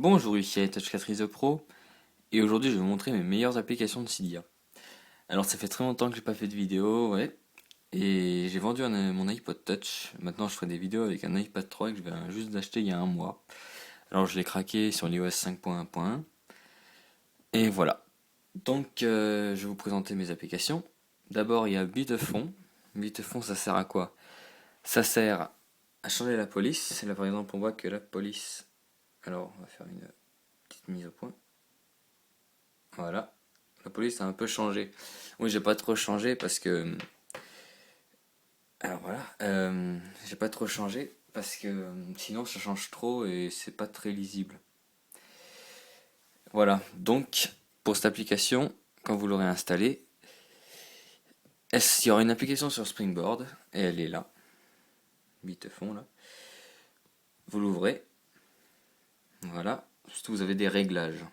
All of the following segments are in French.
Bonjour, ici Touch4 Pro et aujourd'hui je vais vous montrer mes meilleures applications de Cydia. Alors ça fait très longtemps que j'ai pas fait de vidéo, ouais, et j'ai vendu mon iPod Touch. Maintenant je ferai des vidéos avec un iPad 3 que je viens juste d'acheter il y a un mois. Alors je l'ai craqué sur l'iOS 5.1.1 et voilà. Donc je vais vous présenter mes applications. D'abord il y a Bitefon. Bitefon ça sert à quoi? Ça sert à changer la police. Là par exemple on voit que la police... Alors on va faire une petite mise au point. Voilà. La police a un peu changé. Oui, j'ai pas trop changé parce que... Alors voilà, j'ai pas trop changé parce que sinon ça change trop et c'est pas très lisible. Voilà, donc pour cette application, quand vous l'aurez installée, il y aura une application sur Springboard et elle est là, Bitefon là. Vous l'ouvrez, voilà, surtout vous avez des réglages.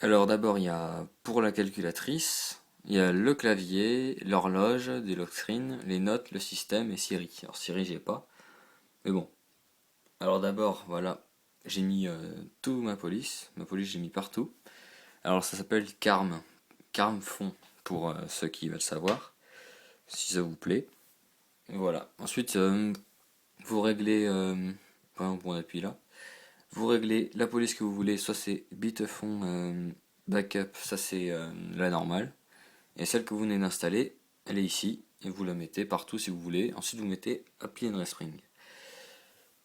Alors d'abord il y a pour la calculatrice, il y a le clavier, l'horloge, des lock screens, les notes, le système et Siri. Alors Siri j'ai pas, mais bon. Alors d'abord voilà, j'ai mis tout ma police j'ai mis partout. Alors ça s'appelle Carm, Carm fond pour ceux qui veulent savoir, si ça vous plaît. Et voilà. Ensuite vous réglez, par exemple on appuie là, vous réglez la police que vous voulez, soit c'est bitefond backup, ça c'est la normale. Et celle que vous venez d'installer, elle est ici, et vous la mettez partout si vous voulez. Ensuite, vous mettez Apply and Respring.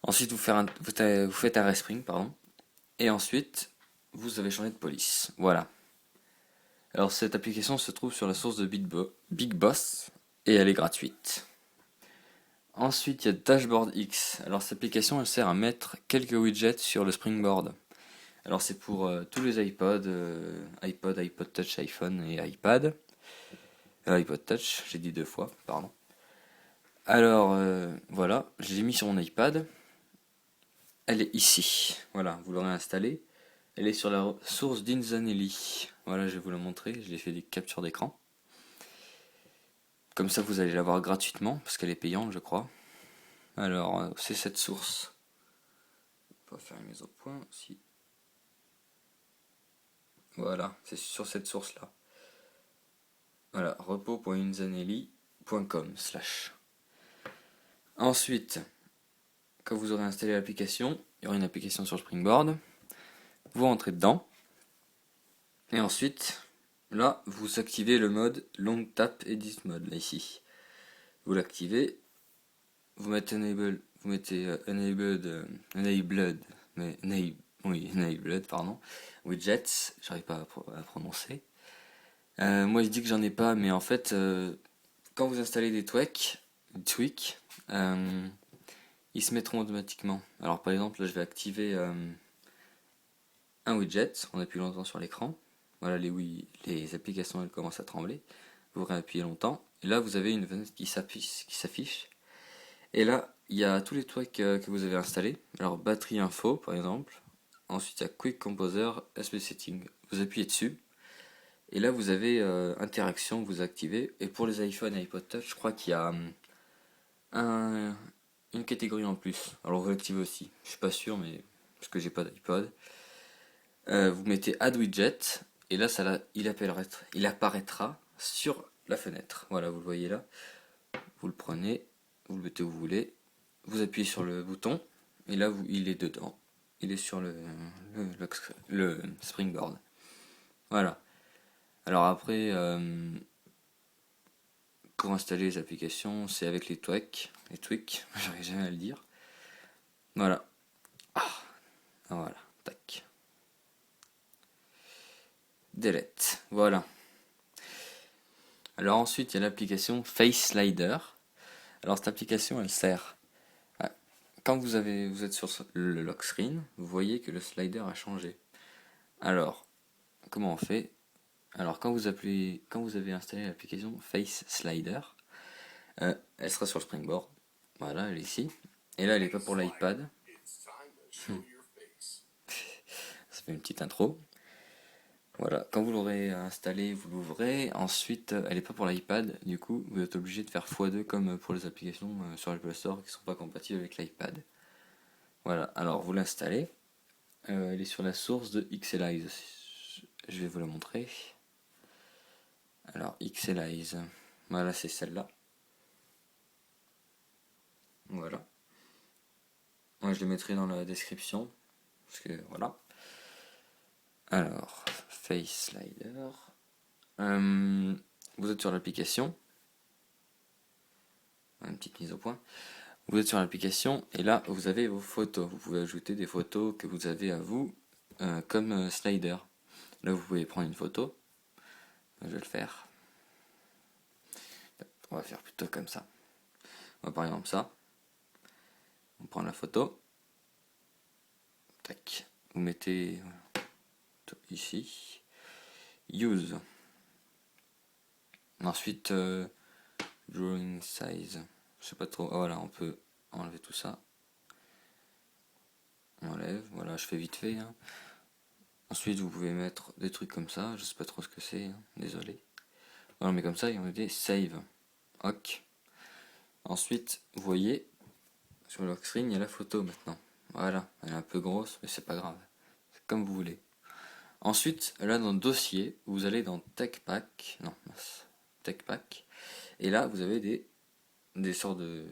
Ensuite, vous faites un respring, pardon. Et ensuite, vous avez changé de police. Voilà. Alors, cette application se trouve sur la source de Big Boss, et elle est gratuite. Ensuite, il y a Dashboard X. Alors, cette application, elle sert à mettre quelques widgets sur le Springboard. Alors, c'est pour tous les iPods, iPod Touch, iPhone et iPad. iPod Touch, j'ai dit deux fois, pardon. Alors voilà, je l'ai mis sur mon iPad. Elle est ici. Voilà, vous l'aurez installée. Elle est sur la source d'Inzanelli. Voilà, je vais vous la montrer. Je l'ai fait des captures d'écran. Comme ça, vous allez la voir gratuitement parce qu'elle est payante, je crois. Alors, c'est cette source. On va faire une mise au point aussi. Voilà, c'est sur cette source-là. Voilà, repo.inzanelli.com/. Ensuite, quand vous aurez installé l'application, il y aura une application sur Springboard. Vous rentrez dedans. Et ensuite, là, vous activez le mode Long Tap Edit Mode, là, ici. Vous l'activez, vous mettez Enable, vous mettez Enabled, pardon, Widgets, j'arrive pas à prononcer. Moi, je dis que j'en ai pas, mais en fait, quand vous installez des tweaks, ils se mettront automatiquement. Alors, par exemple, là, je vais activer un widget, on appuie longtemps sur l'écran. Voilà, les applications elles commencent à trembler. Vous réappuyez longtemps. Et là, vous avez une fenêtre qui s'affiche. Et là, il y a tous les trucs que vous avez installés. Alors, batterie info, par exemple. Ensuite, il y a Quick Composer, SP Setting. Vous appuyez dessus. Et là, vous avez interaction que vous activez. Et pour les iPhone et iPod Touch, je crois qu'il y a une catégorie en plus. Alors, vous l'activez aussi. Je suis pas sûr, mais parce que j'ai pas d'iPod. Vous mettez Add Widget, et là, il apparaîtra sur la fenêtre. Voilà, vous le voyez là. Vous le prenez, vous le mettez où vous voulez, vous appuyez sur le bouton, et là, il est dedans. Il est sur le Springboard. Voilà. Alors après, pour installer les applications, c'est avec les tweaks, j'arrive jamais à le dire. Voilà. Ah, voilà, tac. Delete, voilà. Alors ensuite, il y a l'application Face Slider. Alors cette application, elle sert quand vous êtes sur le lock screen, vous voyez que le slider a changé. Alors, comment on fait? Alors quand vous avez installé l'application Face Slider, elle sera sur le Springboard. Voilà, elle est ici. Et là, elle n'est pas pour l'iPad. Ça fait une petite intro. Voilà, quand vous l'aurez installée, vous l'ouvrez. Ensuite, elle n'est pas pour l'iPad. Du coup, vous êtes obligé de faire x2 comme pour les applications sur l'Apple Store qui ne sont pas compatibles avec l'iPad. Voilà, alors vous l'installez. Elle est sur la source de Xelize. Je vais vous la montrer. Alors, Xelize. Voilà, c'est celle-là. Voilà. Moi, je les mettrai dans la description. Parce que, voilà. Alors, Face Slider. Vous êtes sur l'application. Une petite mise au point. Vous êtes sur l'application et là, vous avez vos photos. Vous pouvez ajouter des photos que vous avez à vous comme slider. Là, vous pouvez prendre une photo. Je vais le faire. On va faire plutôt comme ça. On va par exemple ça. On prend la photo. Tac. Vous mettez ici. Use. Ensuite, drawing size. Je sais pas trop. Ah, voilà, on peut enlever tout ça. On enlève. Voilà, je fais vite fait. Hein. Ensuite, vous pouvez mettre des trucs comme ça. Je sais pas trop ce que c'est. Hein. Désolé. Voilà, mais comme ça, et on dit save. Ok. Ensuite, vous voyez, sur le lock screen, il y a la photo maintenant. Voilà, elle est un peu grosse, mais c'est pas grave. C'est comme vous voulez. Ensuite, là dans dossier, vous allez dans TechPack. Non, TechPack. Et là, vous avez des sortes de.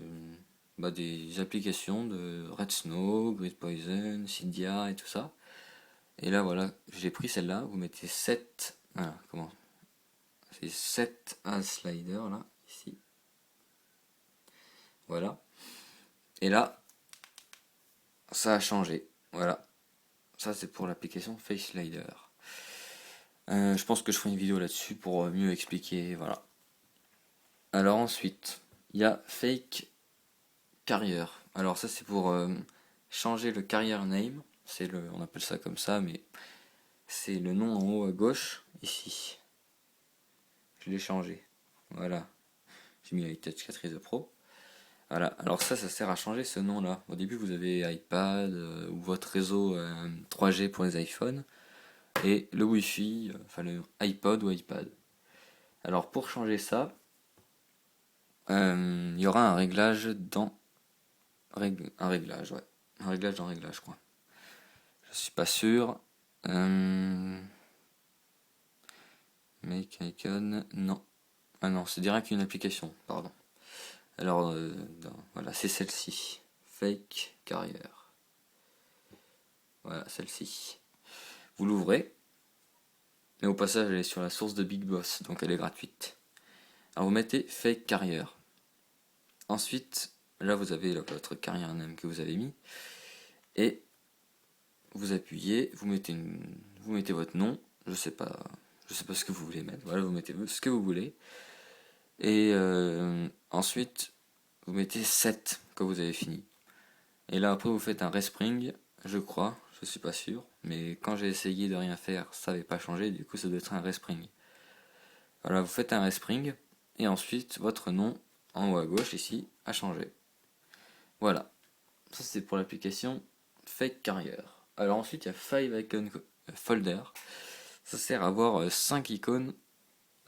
Des applications de Red Snow, Grid Poison, Cydia et tout ça. Et là, voilà, j'ai pris celle-là. Vous mettez 7. Voilà, comment. C'est 7 as slider là, ici. Voilà. Et là, ça a changé. Voilà. Ça, c'est pour l'application Face Slider. Je pense que je ferai une vidéo là-dessus pour mieux expliquer. Voilà. Alors ensuite, il y a Fake Carrier. Alors ça, c'est pour changer le carrier name. On appelle ça comme ça, mais c'est le nom en haut à gauche, ici. Je l'ai changé. Voilà. J'ai mis iTouch 4 Pro. Voilà, alors ça sert à changer ce nom-là. Au début, vous avez iPad ou votre réseau 3G pour les iPhones et le Wi-Fi, enfin le iPod ou iPad. Alors pour changer ça, il y aura un réglage dans un réglage, ouais, un réglage dans réglage, je crois. Je suis pas sûr. Make icon, non. Ah non, c'est direct une application, pardon. Alors voilà, c'est celle-ci, Fake Carrier. Voilà, celle-ci. Vous l'ouvrez. Et au passage, elle est sur la source de Big Boss, donc elle est gratuite. Alors vous mettez Fake Carrier. Ensuite, là vous avez votre carrière name que vous avez mis. Et vous appuyez, vous mettez votre nom. Je sais pas ce que vous voulez mettre. Voilà, vous mettez ce que vous voulez. Et ensuite, vous mettez 7 quand vous avez fini. Et là après vous faites un respring, je crois, je suis pas sûr. Mais quand j'ai essayé de rien faire, ça n'avait pas changé, du coup ça doit être un respring. Voilà, vous faites un respring et ensuite votre nom en haut à gauche ici a changé. Voilà, ça c'est pour l'application Fake Carrier. Alors ensuite il y a 5 Icon Folder. Ça sert à avoir 5 icônes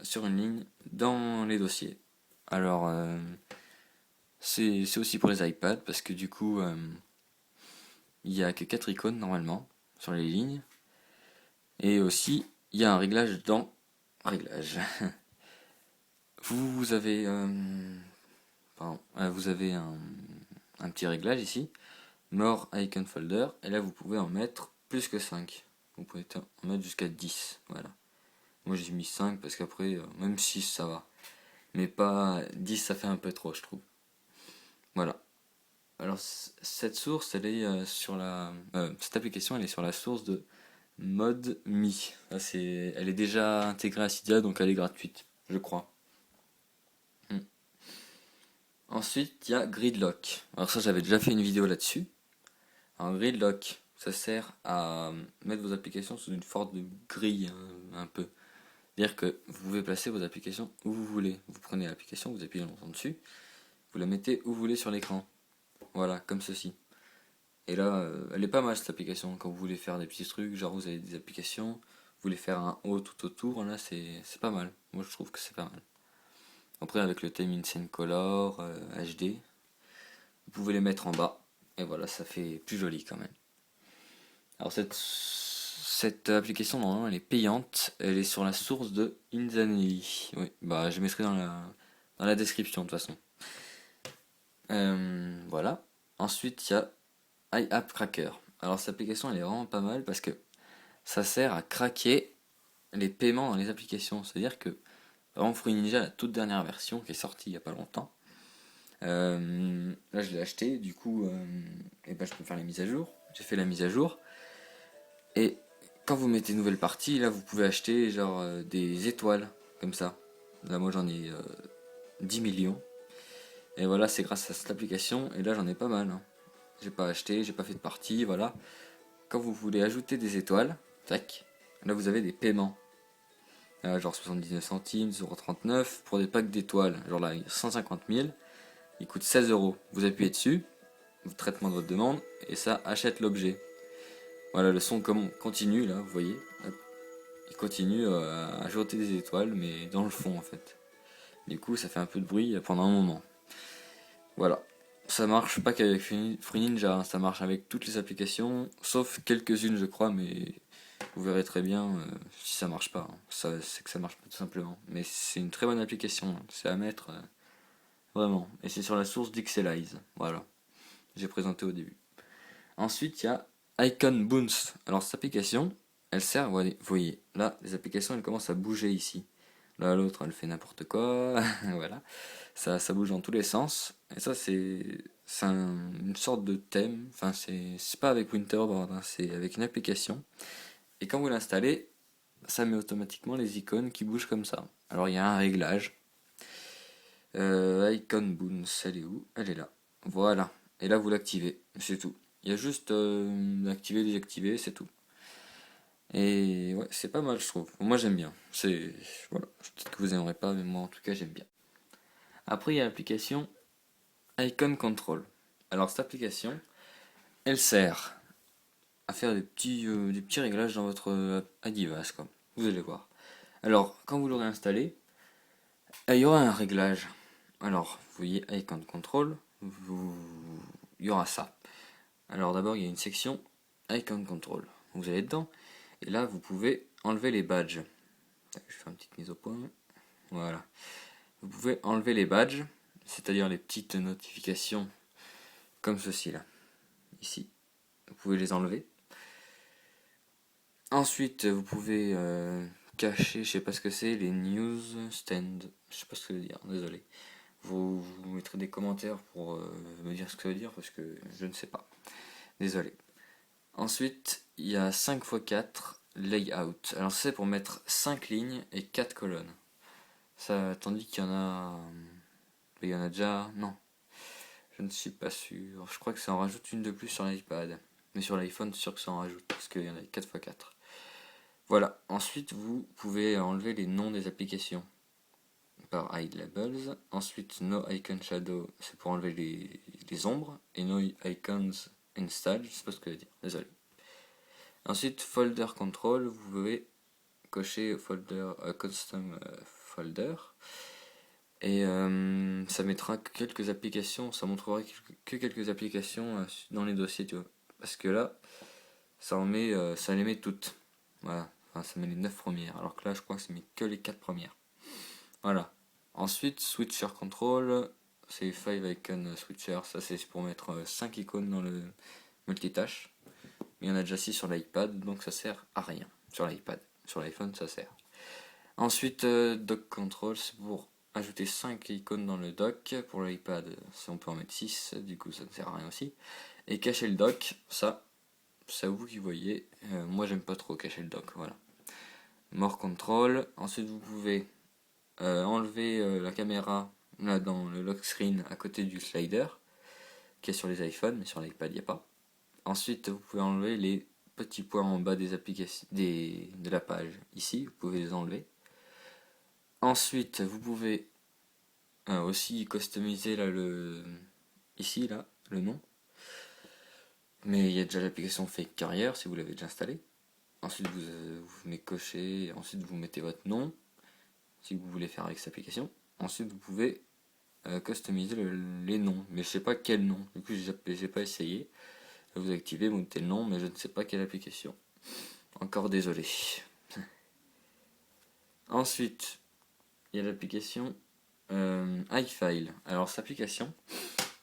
sur une ligne dans les dossiers. Alors c'est aussi pour les iPads parce que du coup il n'y a que 4 icônes normalement sur les lignes. Et aussi il y a un réglage dans réglage. Vous avez vous avez un petit réglage ici, More Icon Folder, et là vous pouvez en mettre plus que 5. Vous pouvez en mettre jusqu'à 10. Voilà. Moi j'ai mis 5 parce qu'après, même 6 ça va. Mais pas 10, ça fait un peu trop, je trouve. Voilà. Alors cette source, elle est cette application, elle est sur la source de ModMe. Elle est déjà intégrée à Cydia, donc elle est gratuite, je crois. Ensuite, il y a Gridlock. Alors ça, j'avais déjà fait une vidéo là-dessus. Alors Gridlock, ça sert à mettre vos applications sous une forme de grille, hein, un peu. C'est-à-dire que vous pouvez placer vos applications où vous voulez. Vous prenez l'application, vous appuyez longtemps dessus, vous la mettez où vous voulez sur l'écran. Voilà, comme ceci. Et là, elle est pas mal cette application. Quand vous voulez faire des petits trucs, genre vous avez des applications, vous voulez faire un haut tout autour, là c'est pas mal. Moi je trouve que c'est pas mal. Après avec le Time Insane Color, HD, vous pouvez les mettre en bas. Et voilà, ça fait plus joli quand même. Alors cette application normalement elle est payante, elle est sur la source de Inzanelli. Oui, bah je mettrai dans la description de toute façon. Voilà. Ensuite il y a iApp Cracker. Alors cette application elle est vraiment pas mal parce que ça sert à craquer les paiements dans les applications. C'est-à-dire que vraiment Fruit Ninja, la toute dernière version qui est sortie il y a pas longtemps. Là je l'ai acheté, du coup et ben, je peux faire la mise à jour. J'ai fait la mise à jour. Et quand vous mettez une nouvelle partie, là vous pouvez acheter genre des étoiles comme ça. Là moi j'en ai 10 millions. Et voilà, c'est grâce à cette application. Et là j'en ai pas mal, hein. J'ai pas acheté, j'ai pas fait de partie, voilà. Quand vous voulez ajouter des étoiles, tac, là vous avez des paiements. Genre 79 centimes, 0,39 pour des packs d'étoiles. Genre là, il y a 150 000, il coûte 16 euros. Vous appuyez dessus, vous traitement de votre demande, et ça achète l'objet. Voilà, le son continue là, vous voyez. Hop. Il continue à ajouter des étoiles, mais dans le fond en fait. Du coup, ça fait un peu de bruit pendant un moment. Voilà. Ça marche pas qu'avec Free Ninja, hein, ça marche avec toutes les applications, sauf quelques-unes je crois, mais vous verrez très bien si ça marche pas, hein. C'est que ça marche pas tout simplement. Mais c'est une très bonne application, hein. C'est à mettre vraiment. Et c'est sur la source d'Xelize. Voilà. J'ai présenté au début. Ensuite, il y a Icon Bounce. Alors cette application, elle sert, vous voyez, là, les applications, elles commencent à bouger ici. Là, l'autre, elle fait n'importe quoi. Voilà. Ça bouge dans tous les sens. Et ça, une sorte de thème. Enfin, c'est pas avec Winterboard, hein, c'est avec une application. Et quand vous l'installez, ça met automatiquement les icônes qui bougent comme ça. Alors, il y a un réglage. Icon Bounce, elle est où? Elle est là. Voilà. Et là, vous l'activez. C'est tout. Il y a juste activer, désactiver, c'est tout. Et ouais, c'est pas mal, je trouve. Moi, j'aime bien. Voilà. Peut-être que vous aimerez pas, mais moi, en tout cas, j'aime bien. Après, il y a l'application Icon Control. Alors, cette application, elle sert à faire des petits réglages dans votre Adivas, quoi. Vous allez voir. Alors, quand vous l'aurez installé, il y aura un réglage. Alors, vous voyez Icon Control, il y aura ça. Alors, d'abord, il y a une section Icon Control. Vous allez dedans, et là, vous pouvez enlever les badges. Je fais une petite mise au point. Voilà. Vous pouvez enlever les badges, c'est-à-dire les petites notifications comme ceci là. Ici. Vous pouvez les enlever. Ensuite, vous pouvez cacher, je sais pas ce que c'est, les news stand. Je sais pas ce que ça veut dire, désolé. Vous mettrez des commentaires pour me dire ce que ça veut dire parce que je ne sais pas. Désolé. Ensuite, il y a 5x4 layout. Alors c'est pour mettre 5 lignes et 4 colonnes. Ça, tandis qu'il y en a. Il y en a déjà. Non, je ne suis pas sûr. Je crois que ça en rajoute une de plus sur l'iPad. Mais sur l'iPhone, c'est sûr que ça en rajoute parce qu'il y en a 4x4. Voilà. Ensuite, vous pouvez enlever les noms des applications par hide labels. Ensuite, no icon shadow, c'est pour enlever les ombres. Et no icons install, je sais pas ce que ça veut dire. Désolé. Ensuite, folder control, vous pouvez cocher folder custom folder. Et ça mettra que quelques applications, ça montrera que quelques applications dans les dossiers, tu vois. Parce que là, ça les met toutes. Voilà, enfin, ça met les 9 premières, alors que là, je crois que ça met que les 4 premières. Voilà. Ensuite, switcher control, c'est 5 icon switcher, ça c'est pour mettre 5 icônes dans le multitâche. Mais il y en a déjà 6 sur l'iPad, donc ça sert à rien sur l'iPad. Sur l'iPhone, ça sert. Ensuite, dock control, c'est pour ajouter 5 icônes dans le dock. Pour l'iPad, si on peut en mettre 6, du coup ça ne sert à rien aussi. Et cacher le dock, ça, c'est vous qui voyez. Moi j'aime pas trop cacher le dock, voilà. More control, ensuite vous pouvez enlever la caméra là dans le lock screen à côté du slider qui est sur les iPhones, mais sur l'iPad il n'y a pas. Ensuite vous pouvez enlever les petits points en bas des applications de la page. Ici, vous pouvez les enlever. Ensuite, vous pouvez aussi customiser là, ici là, le nom. Mais il y a déjà l'application Fake Carrière si vous l'avez déjà installée. Ensuite, vous venez cocher, ensuite vous mettez votre nom si vous voulez faire avec cette application. Ensuite, vous pouvez customiser les noms, mais je sais pas quel nom. Du coup, j'ai pas essayé. Vous activez, vous mettez le nom, mais je ne sais pas quelle application. Encore désolé. Ensuite, il y a l'application iFile. Alors cette application,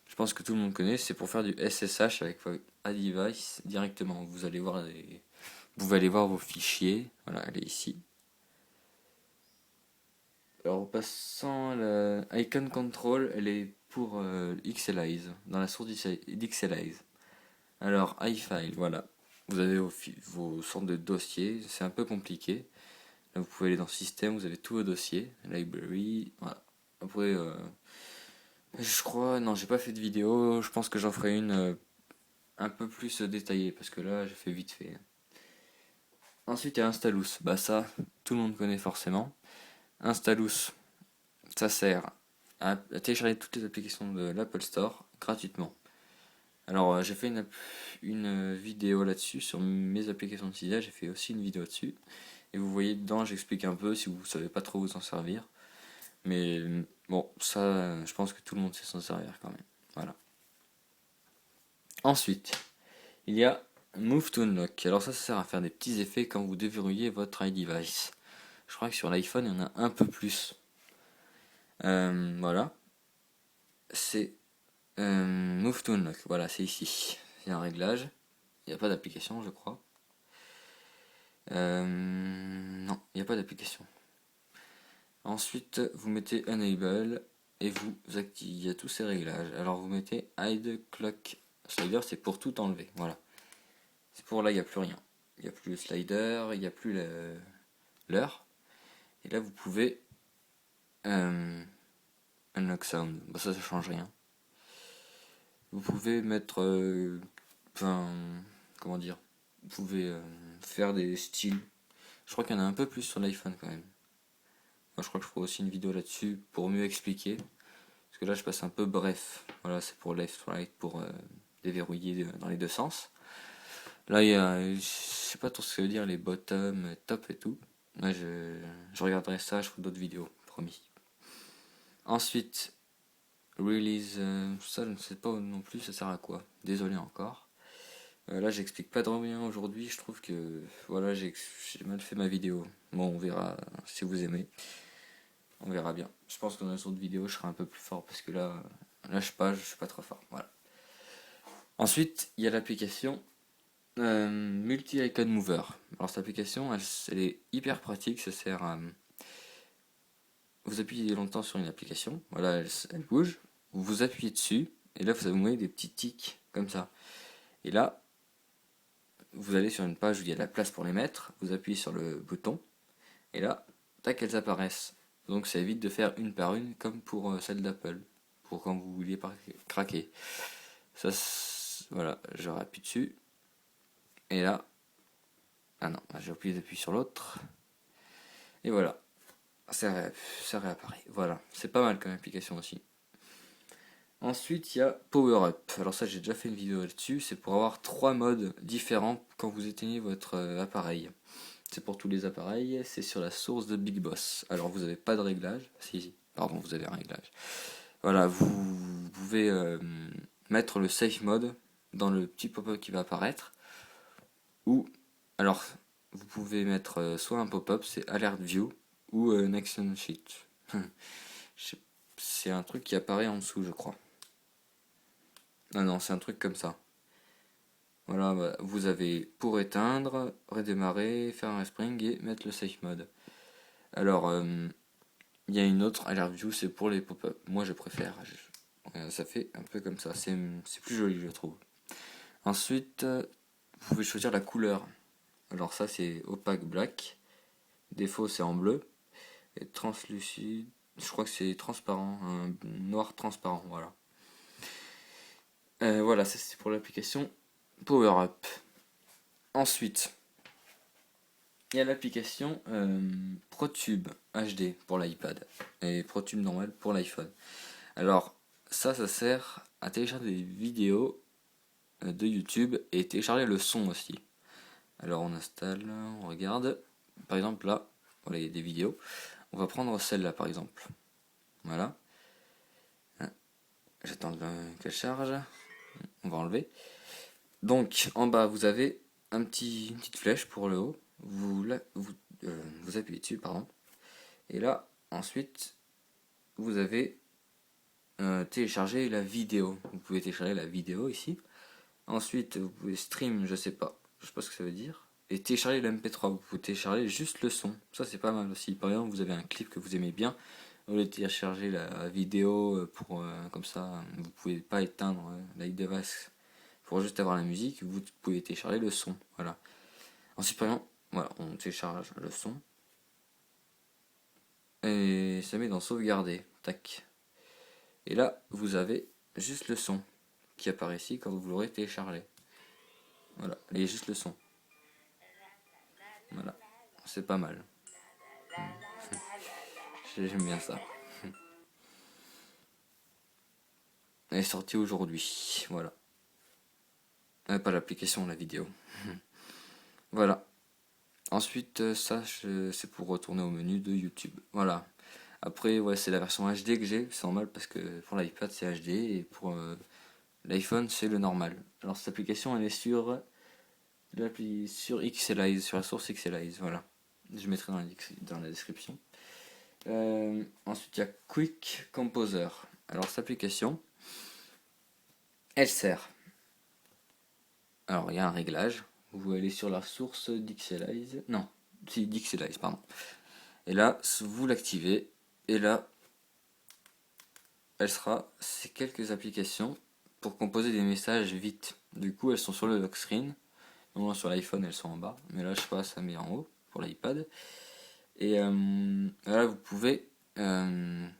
je pense que tout le monde connaît, c'est pour faire du SSH avec votre iDevice directement. Vous allez voir vos fichiers. Voilà, elle est ici. Alors en passant la Icon Control, elle est pour Xelize, dans la source d'Xelize. Alors iFile, voilà. Vous avez vos sortes de dossiers, c'est un peu compliqué. Là vous pouvez aller dans Système, vous avez tous vos dossiers, Library, voilà. Après, je crois, non j'ai pas fait de vidéo, je pense que j'en ferai une un peu plus détaillée, parce que là j'ai fait vite fait. Ensuite il y a Installous, bah ça, tout le monde connaît forcément. Installous, ça sert à télécharger toutes les applications de l'Apple Store gratuitement. Alors j'ai fait une vidéo là-dessus sur mes applications de Cydia, j'ai fait aussi une vidéo dessus. Et vous voyez dedans, j'explique un peu si vous savez pas trop vous en servir. Mais bon, ça, je pense que tout le monde sait s'en servir quand même. Voilà. Ensuite, il y a Move to Unlock. Alors ça sert à faire des petits effets quand vous déverrouillez votre iDevice. Je crois que sur l'iPhone, il y en a un peu plus. Voilà. C'est Move to Unlock. Voilà, c'est ici. Il y a un réglage. Il n'y a pas d'application, je crois. Non, il n'y a pas d'application. Ensuite, vous mettez Enable et vous activez. Il y a tous ces réglages. Alors vous mettez Hide Clock Slider, c'est pour tout enlever. Voilà. C'est pour là, il n'y a plus rien. Il n'y a plus le slider, il n'y a plus l'heure. Et là, vous pouvez Unlock Sound. Bah, ça change rien. Vous pouvez mettre. Comment dire. Vous pouvez faire des styles. Je crois qu'il y en a un peu plus sur l'iPhone quand même. Moi, je crois que je ferai aussi une vidéo là-dessus pour mieux expliquer. Parce que là, je passe un peu bref. Voilà, c'est pour left, right, pour déverrouiller dans les deux sens. Là, il y a, je sais pas trop ce que ça veut dire, les bottom, top et tout. Là, je regarderai ça, je ferai d'autres vidéos, promis. Ensuite, release, ça, je ne sais pas non plus, ça sert à quoi. Désolé encore. Là, j'explique pas trop bien aujourd'hui, je trouve que, voilà, j'ai mal fait ma vidéo. Bon, on verra si vous aimez. On verra bien. Je pense que dans les autres vidéos, je serai un peu plus fort parce que là, je suis pas trop fort. Voilà. Ensuite, il y a l'application Multi-Icon Mover. Alors cette application, elle est hyper pratique. Ça sert à vous appuyez longtemps sur une application. Voilà, elle bouge. Vous appuyez dessus et là, vous voyez des petits tics comme ça. Et là, vous allez sur une page où il y a de la place pour les mettre. Vous appuyez sur le bouton et là, tac, elles apparaissent. Donc ça évite de faire une par une comme pour celle d'Apple, pour quand vous vouliez craquer. Ça, voilà, je rappuie dessus. Et là, ah non, j'ai oublié d'appuyer sur l'autre. Et voilà, ça réapparaît. Voilà, c'est pas mal comme application aussi. Ensuite, il y a Power Up. Alors ça, j'ai déjà fait une vidéo là-dessus. C'est pour avoir 3 modes différents quand vous éteignez votre appareil. C'est pour tous les appareils, c'est sur la source de Big Boss. Alors vous n'avez pas de réglage. Si, pardon, vous avez un réglage. Voilà, vous pouvez mettre le Safe Mode dans le petit pop-up qui va apparaître. Ou, alors, vous pouvez mettre soit un pop-up, c'est Alert View, ou Next on Sheet. C'est un truc qui apparaît en dessous, je crois. Non, c'est un truc comme ça. Voilà, bah, vous avez pour éteindre, redémarrer, faire un spring et mettre le safe mode. Alors, il y a une autre Alert View, c'est pour les pop-up. Moi, je préfère. Ça fait un peu comme ça. C'est plus joli, je trouve. Ensuite, vous pouvez choisir la couleur. Alors ça, c'est opaque black. Défaut, c'est en bleu. Et translucide, je crois que c'est transparent, un noir transparent, voilà. Voilà, ça c'est pour l'application Power Up. Ensuite, il y a l'application ProTube HD pour l'iPad et ProTube normal pour l'iPhone. Alors, ça sert à télécharger des vidéos de YouTube et télécharger le son aussi. Alors, on installe, on regarde. Par exemple, là, voilà, il y a des vidéos. On va prendre celle-là, par exemple. Voilà. J'attends qu'elle charge. On va enlever. Donc en bas vous avez une petite flèche pour le haut, vous appuyez dessus, pardon. Et là ensuite vous avez télécharger la vidéo. Vous pouvez télécharger la vidéo ici. Ensuite vous pouvez stream, je sais pas ce que ça veut dire. Et télécharger l'MP3, vous pouvez télécharger juste le son. Ça c'est pas mal aussi. Par exemple vous avez un clip que vous aimez bien, au lieu de télécharger la vidéo comme ça, vous pouvez pas éteindre l'iDevice pour juste avoir la musique, vous pouvez télécharger le son. Voilà. Ensuite, par exemple, voilà, on télécharge le son et ça met dans sauvegarder. Tac. Et là, vous avez juste le son qui apparaît ici quand vous l'aurez téléchargé. Voilà, et juste le son. Voilà, c'est pas mal. J'aime bien ça. Elle est sortie aujourd'hui. Voilà. Pas l'application, la vidéo. Voilà. Ensuite, ça, c'est pour retourner au menu de YouTube. Voilà. Après, ouais, c'est la version HD que j'ai. C'est normal parce que pour l'iPad, c'est HD et pour l'iPhone, c'est le normal. Alors, cette application, elle est sur Xelize, sur la source Xelize. Voilà. Je mettrai dans la description. Ensuite, il y a Quick Composer. Alors, cette application, elle sert. Alors, il y a un réglage. Vous allez sur la source d'Xelize. Non, si, d'Xelize, pardon. Et là, vous l'activez. Et là, c'est quelques applications pour composer des messages vite. Du coup, elles sont sur le lock screen. Normalement, sur l'iPhone, elles sont en bas. Mais là, je sais pas, ça met en haut pour l'iPad. Et là, vous pouvez les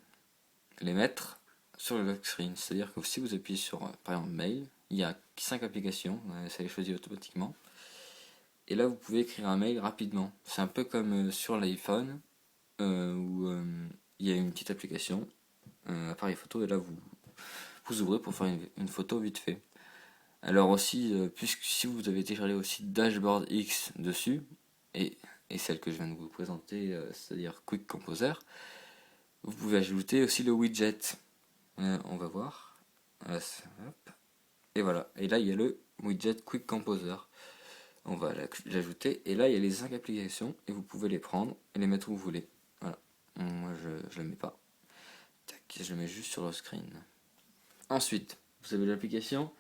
mettre sur le lock screen. C'est-à-dire que si vous appuyez sur, par exemple, Mail, il y a 5 applications. Ça les choisit automatiquement. Et là, vous pouvez écrire un mail rapidement. C'est un peu comme sur l'iPhone, où il y a une petite application, appareil photo, et là, vous ouvrez pour faire une photo vite fait. Alors aussi, puisque si vous avez téléchargé aussi Dashboard X dessus, et, et celle que je viens de vous présenter, c'est-à-dire Quick Composer, vous pouvez ajouter aussi le widget. On va voir. Voilà, hop. Et voilà. Et là, il y a le widget Quick Composer. On va l'ajouter. Et là, il y a les 5 applications, et vous pouvez les prendre et les mettre où vous voulez. Voilà. Moi, je ne le mets pas. Tac, je le mets juste sur le screen. Ensuite, vous avez l'application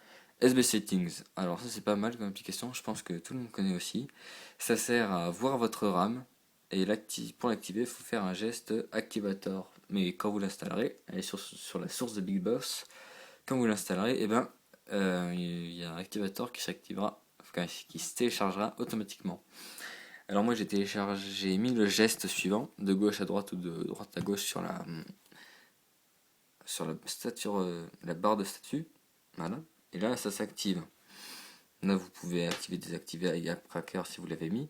SB Settings. Alors ça c'est pas mal comme application, je pense que tout le monde connaît aussi. Ça sert à voir votre RAM et pour l'activer il faut faire un geste activator. Mais quand vous l'installerez, elle est sur la source de Big Boss, quand vous l'installerez, et il y a un activator qui s'activera, enfin, qui se téléchargera automatiquement. Alors moi j'ai mis le geste suivant, de gauche à droite ou de droite à gauche sur la barre de statut. Voilà. Et là, ça s'active. Là, vous pouvez activer, désactiver IAP Tracker si vous l'avez mis.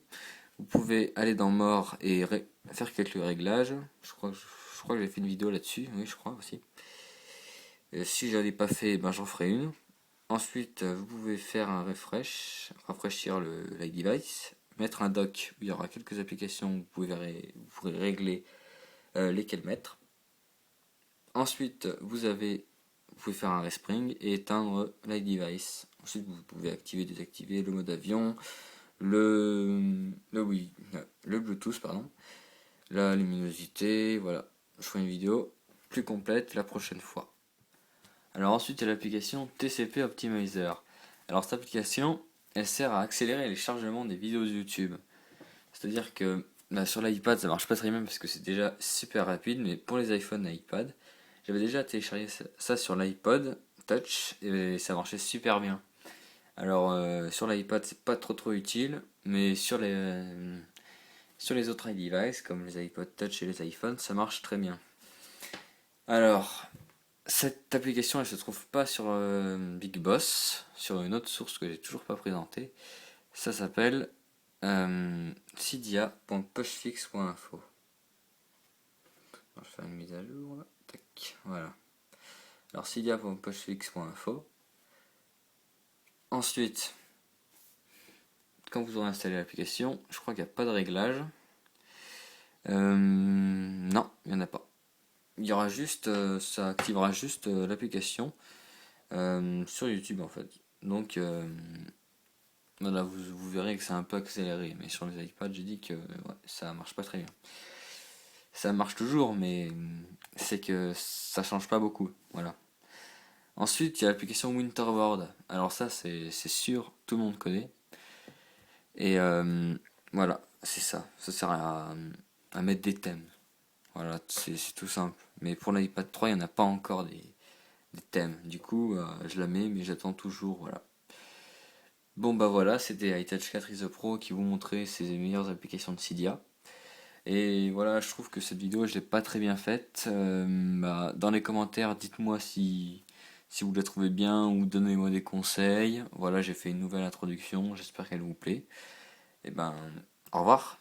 Vous pouvez aller dans More et faire quelques réglages. Je crois que j'ai fait une vidéo là-dessus. Oui, je crois aussi. Et si je n'en ai pas fait, j'en ferai une. Ensuite, vous pouvez faire un rafraîchir l'iDevice, mettre un dock où il y aura quelques applications. Vous pourrez régler lesquelles mettre. Ensuite, vous pouvez faire un respring et éteindre l'iDevice. Ensuite, vous pouvez activer, désactiver le mode avion, le Bluetooth, pardon, la luminosité, voilà. Je ferai une vidéo plus complète la prochaine fois. Alors ensuite, il y a l'application TCP Optimizer. Alors cette application, elle sert à accélérer les chargements des vidéos YouTube. C'est-à-dire que sur l'iPad, ça marche pas très bien parce que c'est déjà super rapide, mais pour les iPhones et iPad, j'avais déjà téléchargé ça sur l'iPod Touch et ça marchait super bien. Alors sur l'iPad c'est pas trop utile, mais sur les autres iDevices comme les iPod Touch et les iPhones ça marche très bien. Alors cette application elle se trouve pas sur Big Boss, sur une autre source que j'ai toujours pas présentée. Ça s'appelle cydia.pushfix.info. Je vais faire une mise à jour là. Tac, voilà. Alors cydia.pushfix.info. Ensuite, quand vous aurez installé l'application, je crois qu'il n'y a pas de réglage. Non, il n'y en a pas. Il y aura juste, ça activera juste l'application sur YouTube en fait. Donc Voilà, vous verrez que c'est un peu accéléré, mais sur les iPads, j'ai dit que ouais, ça marche pas très bien. Ça marche toujours, mais c'est que ça change pas beaucoup. Voilà. Ensuite, il y a l'application Winterboard. Alors ça, c'est sûr, tout le monde connaît. Et voilà, c'est ça. Ça sert à mettre des thèmes. Voilà, c'est tout simple. Mais pour l'iPad 3, il n'y en a pas encore des thèmes. Du coup, je la mets, mais j'attends toujours. Voilà. Bon, bah voilà, c'était iTouch 4 ISO Pro qui vous montrait ses meilleures applications de Cydia. Et voilà, je trouve que cette vidéo, je l'ai pas très bien faite. Bah, dans les commentaires, dites-moi si vous la trouvez bien ou donnez-moi des conseils. Voilà, j'ai fait une nouvelle introduction, j'espère qu'elle vous plaît. Et ben, au revoir.